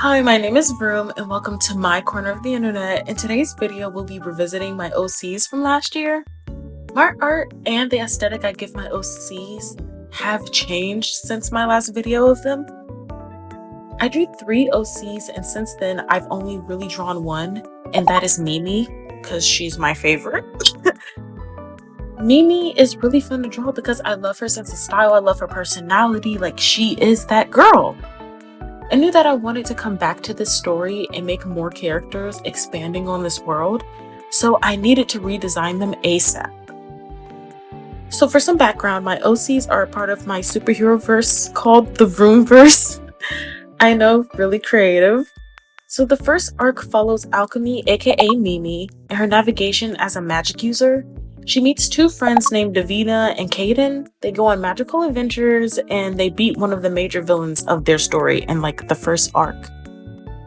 Hi, my name is Vroom and welcome to my corner of the internet. In today's video, we'll be revisiting my OCs from last year. My art and the aesthetic I give my OCs have changed since my last video of them. I drew 3 OCs and since then I've only really drawn one, and that is Mimi, because she's my favorite. Mimi is really fun to draw because I love her sense of style, I love her personality, like she is that girl. I knew that I wanted to come back to this story and make more characters expanding on this world, so I needed to redesign them ASAP. So for some background, my OCs are a part of my superhero verse called the Vroomverse. I know, really creative. So the first arc follows Alchemy, aka Mimi, and her navigation as a magic user. She meets 2 friends named Divina and Kayden. They go on magical adventures and they beat one of the major villains of their story in like the first arc.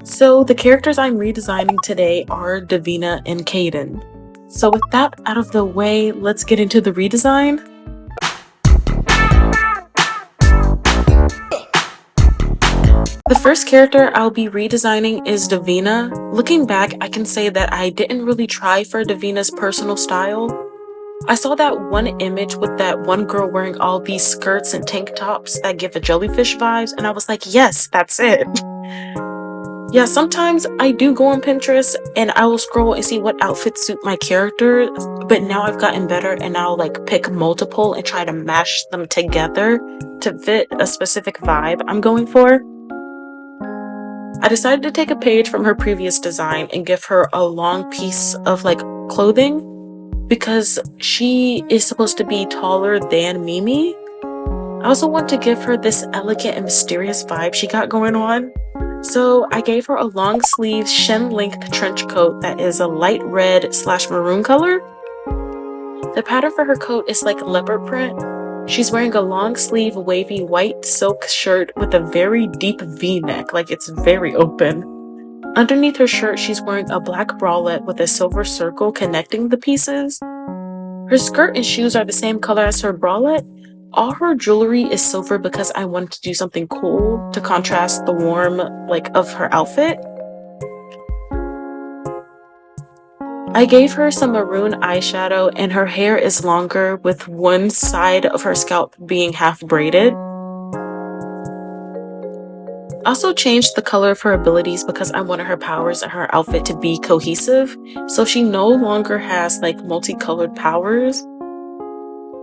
So the characters I'm redesigning today are Divina and Kayden. So with that out of the way, let's get into the redesign. The first character I'll be redesigning is Divina. Looking back, I can say that I didn't really try for Divina's personal style. I saw that one image with that one girl wearing all these skirts and tank tops that give a jellyfish vibes, and I was like, yes, that's it. Yeah, sometimes I do go on Pinterest and I will scroll and see what outfits suit my character, but now I've gotten better and I'll like pick multiple and try to mash them together to fit a specific vibe I'm going for. I decided to take a page from her previous design and give her a long piece of like clothing, because she is supposed to be taller than Mimi. I also want to give her this elegant and mysterious vibe she got going on. So I gave her a long sleeve shin length trench coat that is a light red / maroon color. The pattern for her coat is like leopard print. She's wearing a long sleeve wavy white silk shirt with a very deep V-neck, like it's very open. Underneath her shirt, she's wearing a black bralette with a silver circle connecting the pieces. Her skirt and shoes are the same color as her bralette. All her jewelry is silver because I wanted to do something cool to contrast the warm, of her outfit. I gave her some maroon eyeshadow and her hair is longer with one side of her scalp being half braided. I also changed the color of her abilities because I wanted her powers and her outfit to be cohesive, so she no longer has multicolored powers.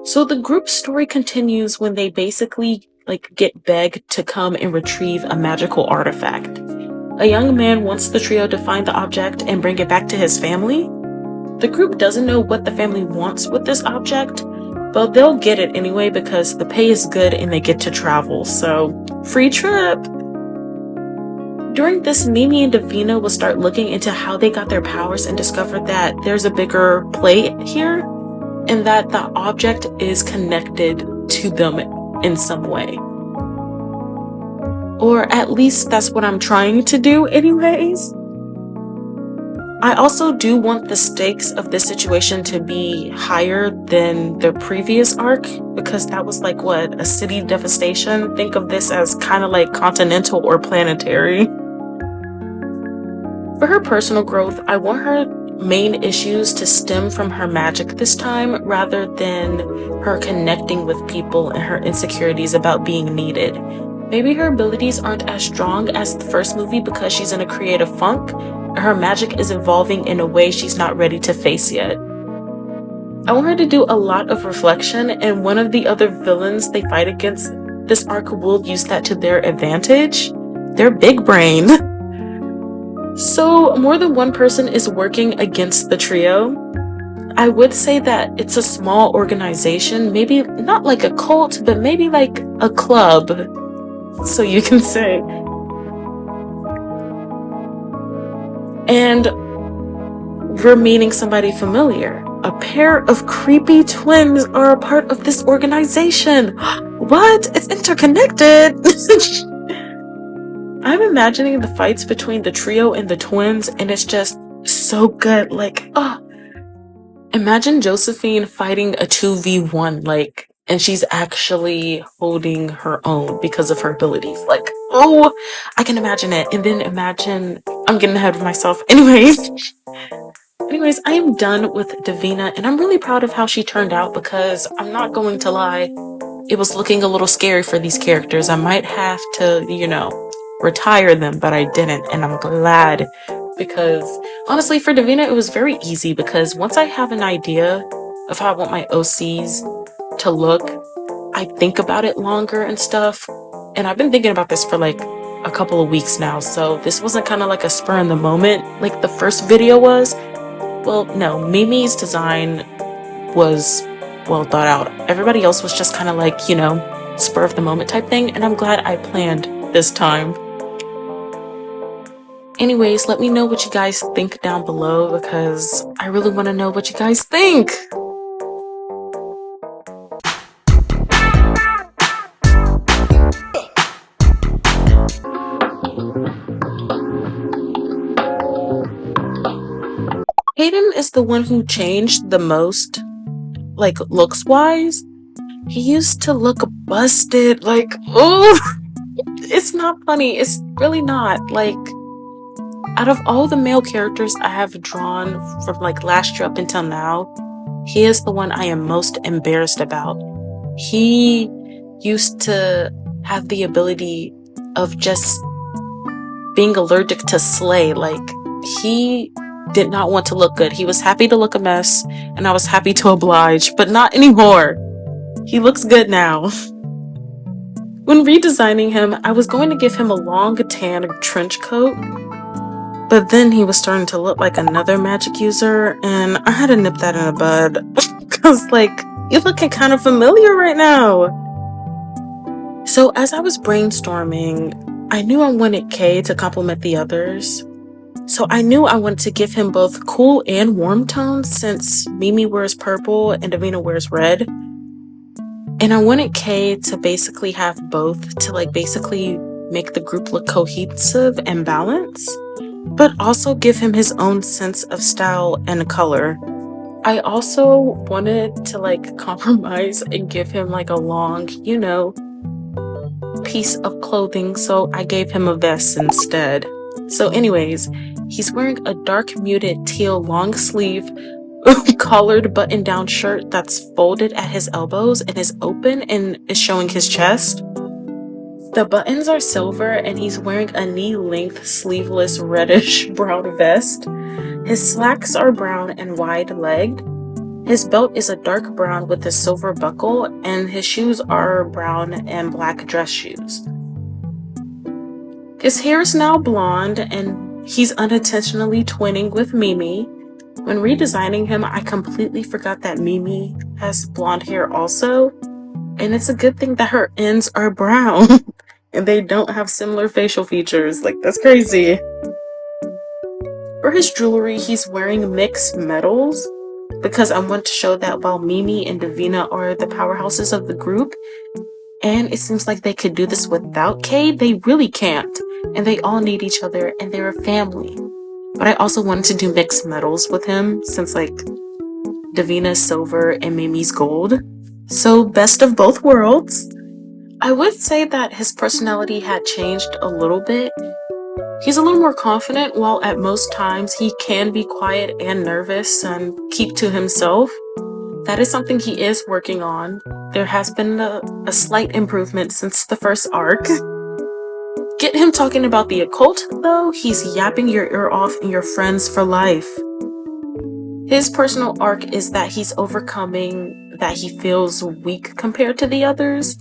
So the group story continues when they basically get begged to come and retrieve a magical artifact. A young man wants the trio to find the object and bring it back to his family. The group doesn't know what the family wants with this object, but they'll get it anyway because the pay is good and they get to travel, so free trip! During this, Mimi and Divina will start looking into how they got their powers and discover that there's a bigger play here, and that the object is connected to them in some way. Or at least that's what I'm trying to do anyways. I also do want the stakes of this situation to be higher than the previous arc, because that was a city devastation. Think of this as kind of like continental or planetary. For her personal growth, I want her main issues to stem from her magic this time, rather than her connecting with people and her insecurities about being needed. Maybe her abilities aren't as strong as the first movie because she's in a creative funk. Her magic is evolving in a way she's not ready to face yet. I want her to do a lot of reflection, and one of the other villains they fight against this arc will use that to their advantage. They're big brained. So more than one person is working against the trio. I would say that it's a small organization, maybe not like a cult, but maybe like a club, so you can say. And we're meeting somebody familiar. A pair of creepy twins are a part of this organization. What? It's interconnected. I'm imagining the fights between the trio and the twins, and it's just so good. Imagine Josephine fighting a 2v1, and she's actually holding her own because of her abilities. Oh, I can imagine it. And then imagine, I'm getting ahead of myself. Anyways, I am done with Divina, and I'm really proud of how she turned out because I'm not going to lie, it was looking a little scary for these characters. I might have to, retire them, but I didn't, and I'm glad because honestly, for Divina, it was very easy because once I have an idea of how I want my OCs to look, I think about it longer and stuff. And I've been thinking about this for like a couple of weeks now, so this wasn't kind of like a spur in the moment like the first video was. Well, no, Mimi's design was well thought out. Everybody else was just kind of like, spur of the moment type thing, and I'm glad I planned this time. Anyways, let me know what you guys think down below because I really want to know what you guys think. Kayden is the one who changed the most, like looks wise. He used to look busted, like, oh, it's not funny. It's really not. Like, out of all the male characters I have drawn from like last year up until now, he is the one I am most embarrassed about. He used to have the ability of just being allergic to slay. Like, he did not want to look good. He was happy to look a mess, and I was happy to oblige, but not anymore. He looks good now. When redesigning him, I was going to give him a long tan trench coat, but then he was starting to look like another magic user, and I had to nip that in the bud. Because, like, you're looking kind of familiar right now. So as I was brainstorming, I knew I wanted Kay to complement the others. So I knew I wanted to give him both cool and warm tones since Mimi wears purple and Divina wears red. And I wanted Kay to basically have both to like basically make the group look cohesive and balanced, but also give him his own sense of style and color. I also wanted to like compromise and give him like a long, piece of clothing, so I gave him a vest instead. So anyways, he's wearing a dark muted teal long sleeve collared button down shirt that's folded at his elbows and is open and is showing his chest. The buttons are silver and he's wearing a knee-length sleeveless reddish brown vest. His slacks are brown and wide-legged. His belt is a dark brown with a silver buckle, and his shoes are brown and black dress shoes. His hair is now blonde and he's unintentionally twinning with Mimi. When redesigning him, I completely forgot that Mimi has blonde hair also, and it's a good thing that her ends are brown and they don't have similar facial features. Like, that's crazy. For his jewelry, he's wearing mixed metals because I want to show that while Mimi and Divina are the powerhouses of the group, and it seems like they could do this without Kay, they really can't. And they all need each other and they're a family. But I also wanted to do mixed metals with him since like Divina's silver and Mimi's gold. So best of both worlds. I would say that his personality had changed a little bit. He's a little more confident, while at most times he can be quiet and nervous and keep to himself. That is something he is working on. There has been a slight improvement since the first arc. Get him talking about the occult, though, he's yapping your ear off and your friends for life. His personal arc is that he's overcoming that he feels weak compared to the others,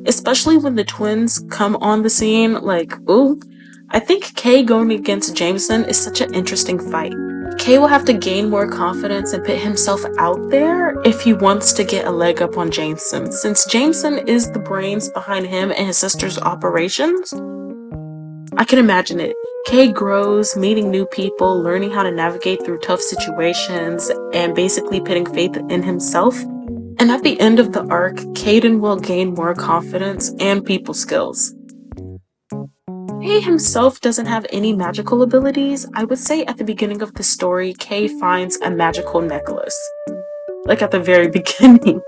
especially when the twins come on the scene. Like, ooh, I think Kay going against Jameson is such an interesting fight. Kay will have to gain more confidence and put himself out there if he wants to get a leg up on Jameson, since Jameson is the brains behind him and his sister's operations. I can imagine it. Kay grows, meeting new people, learning how to navigate through tough situations, and basically putting faith in himself. And at the end of the arc, Kayden will gain more confidence and people skills. Kay himself doesn't have any magical abilities. I would say at the beginning of the story, Kay finds a magical necklace. Like at the very beginning.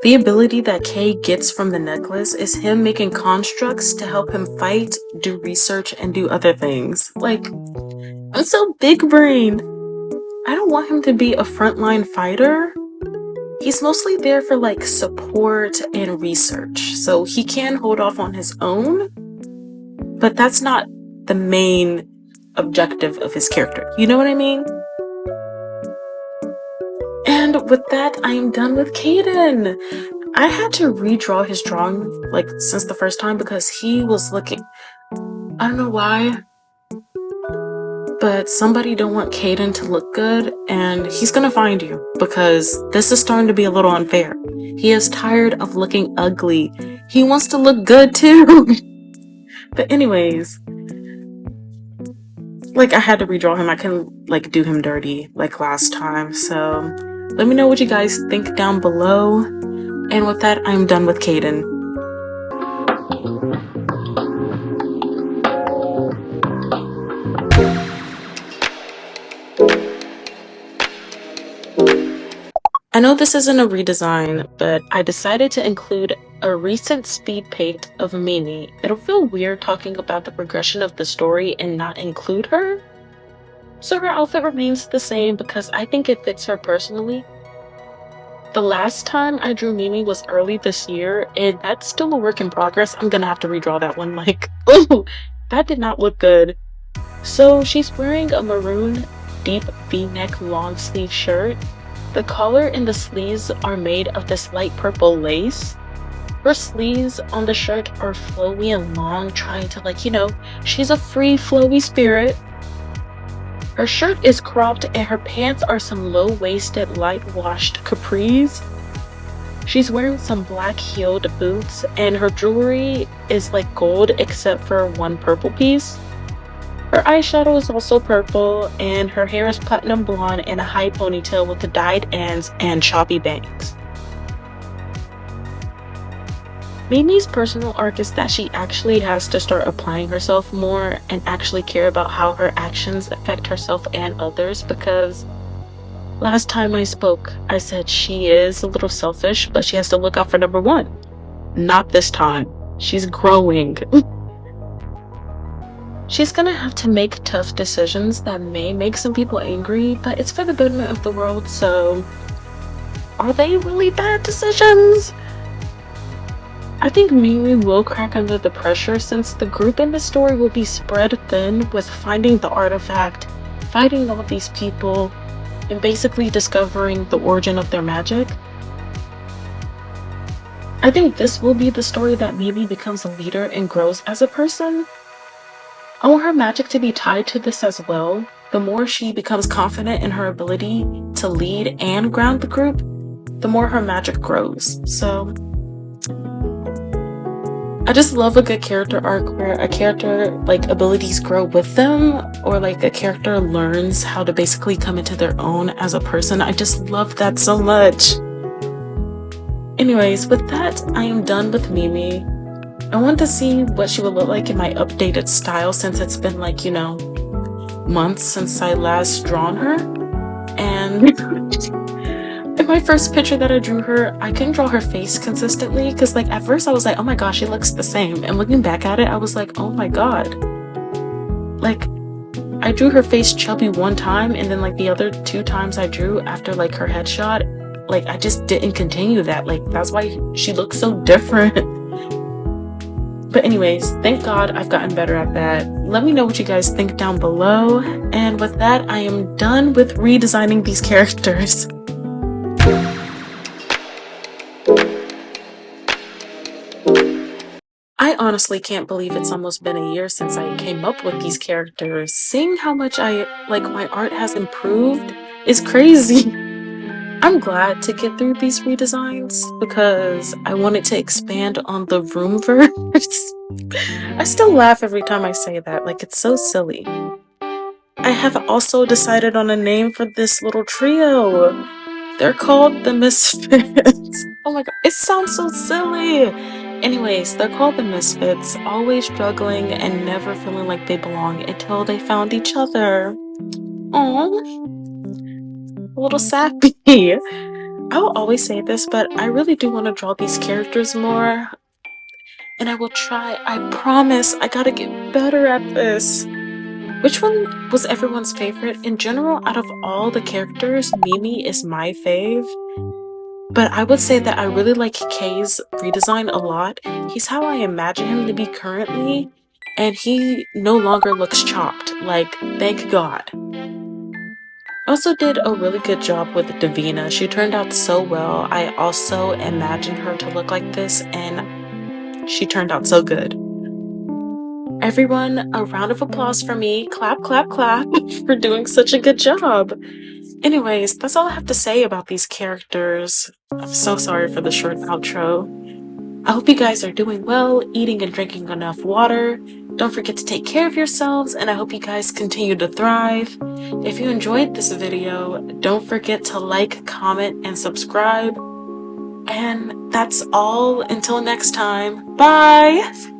The ability that Kay gets from the necklace is him making constructs to help him fight, do research, and do other things. Like, I'm so big brained. I don't want him to be a frontline fighter. He's mostly there for like support and research, so he can hold off on his own, but that's not the main objective of his character. You know what I mean? And with that, I am done with Kayden. I had to redraw his drawing like since the first time because he was looking, I don't know why, but somebody don't want Kayden to look good, and he's gonna find you because this is starting to be a little unfair. He is tired of looking ugly. He wants to look good too. But anyways, like I had to redraw him. I couldn't like do him dirty like last time. So let me know what you guys think down below. And with that, I'm done with Kayden. I know this isn't a redesign, but I decided to include a recent speed paint of Mimi. It'll feel weird talking about the progression of the story and not include her. So her outfit remains the same because I think it fits her personally. The last time I drew Mimi was early this year, and that's still a work in progress. I'm gonna have to redraw that one. Like, ooh, that did not look good. So she's wearing a maroon deep V-neck long sleeve shirt. The collar and the sleeves are made of this light purple lace. Her sleeves on the shirt are flowy and long, trying to she's a free flowy spirit. Her shirt is cropped and her pants are some low-waisted light washed capris. She's wearing some black heeled boots and her jewelry is like gold except for one purple piece. Her eyeshadow is also purple, and her hair is platinum blonde in a high ponytail with the dyed ends and choppy bangs. Mimi's personal arc is that she actually has to start applying herself more and actually care about how her actions affect herself and others, because last time I spoke, I said she is a little selfish, but she has to look out for number one. Not this time. She's growing. She's gonna have to make tough decisions that may make some people angry, but it's for the betterment of the world, so are they really bad decisions? I think Mimi will crack under the pressure since the group in the story will be spread thin with finding the artifact, fighting all of these people, and basically discovering the origin of their magic. I think this will be the story that Mimi becomes a leader and grows as a person. I want her magic to be tied to this as well. The more she becomes confident in her ability to lead and ground the group, the more her magic grows. So I just love a good character arc where a character abilities grow with them, or a character learns how to basically come into their own as a person. I just love that so much. Anyways, with that, I am done with Mimi. I want to see what she will look like in my updated style since it's been months since I last drawn her. And in my first picture that I drew her, I couldn't draw her face consistently because at first I was like, oh my gosh, it looks the same. And looking back at it, I was like, oh my god. I drew her face chubby one time, and then the other two times I drew after her headshot, I just didn't continue that. That's why she looks so different. But anyways, thank God I've gotten better at that. Let me know what you guys think down below. And with that, I am done with redesigning these characters. I honestly can't believe it's almost been a year since I came up with these characters. Seeing how much my art has improved is crazy. I'm glad to get through these redesigns because I wanted to expand on the Roomverse. I still laugh every time I say that, it's so silly. I have also decided on a name for this little trio. They're called the Misfits. Oh my god, it sounds so silly. Anyways, they're called the Misfits, always struggling and never feeling like they belong until they found each other. Aww. A little sappy. I'll always say this, but I really do want to draw these characters more. And I will try. I promise. I gotta get better at this. Which one was everyone's favorite? In general, out of all the characters, Mimi is my fave. But I would say that I really like Kay's redesign a lot. He's how I imagine him to be currently, and he no longer looks chopped. Like, thank God. I also did a really good job with Divina. She turned out so well. I also imagined her to look like this, and she turned out so good. Everyone, a round of applause for me. Clap, clap, clap for doing such a good job. Anyways, that's all I have to say about these characters. I'm so sorry for the short outro. I hope you guys are doing well, eating and drinking enough water. Don't forget to take care of yourselves, and I hope you guys continue to thrive. If you enjoyed this video, don't forget to like, comment, and subscribe. And that's all until next time. Bye!